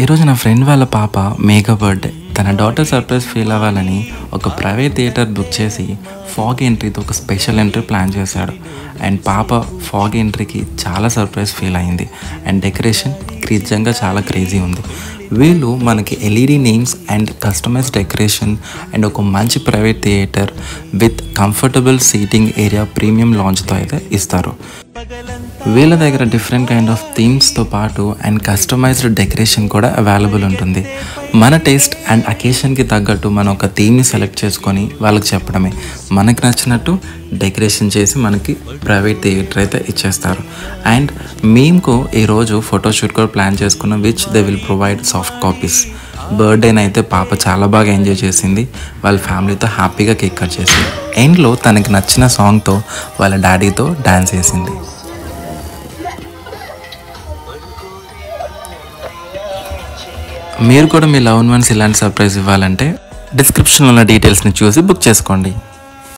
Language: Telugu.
ఈరోజు నా ఫ్రెండ్ వాళ్ళ పాప మేఘ బర్త్డే. తన డాటర్ సర్ప్రైజ్ ఫీల్ అవ్వాలని ఒక ప్రైవేట్ థియేటర్ బుక్ చేసి ఫాగ్ ఎంట్రీతో ఒక స్పెషల్ ఎంట్రీ ప్లాన్ చేశాడు. అండ్ పాప ఫాగ్ ఎంట్రీకి చాలా సర్ప్రైజ్ ఫీల్ అయింది. అండ్ డెకరేషన్ నిజంగా చాలా క్రేజీ ఉంది. వీళ్ళు మనకి LED names and customise decoration and ఒక మంచి private theatre with comfortable seating area premium లాంచ్తో అయితే ఇస్తారు. వీళ్ళ దగ్గర డిఫరెంట్ కైండ్ ఆఫ్ థీమ్స్తో పాటు అండ్ కస్టమైజ్డ్ డెకరేషన్ కూడా అవైలబుల్ ఉంటుంది. మన టేస్ట్ అండ్ అకేషన్కి తగ్గట్టు మనం ఒక థీమ్ని సెలెక్ట్ చేసుకొని వాళ్ళకి చెప్పడమే. మనకు నచ్చినట్టు డెకరేషన్ చేసి మనకి ప్రైవేట్ థియేటర్ అయితే ఇచ్చేస్తారు. అండ్ మేంకు ఈరోజు ఫోటోషూట్ కూడా ప్లాన్ చేసుకున్నాం, which they will provide soft copies. బర్త్డేని అయితే పాప చాలా బాగా ఎంజాయ్ చేసింది. వాళ్ళ ఫ్యామిలీతో హ్యాపీగా కేక్ కట్ చేసింది. ఎండ్లో తనకి నచ్చిన సాంగ్తో వాళ్ళ డాడీతో డ్యాన్స్ చేసింది. మీరు కూడా మీ లవ్ వన్స్ ఇలాంటి సర్ప్రైజ్ ఇవ్వాలంటే డిస్క్రిప్షన్లో ఉన్న డీటెయిల్స్ని చూసి బుక్ చేసుకోండి.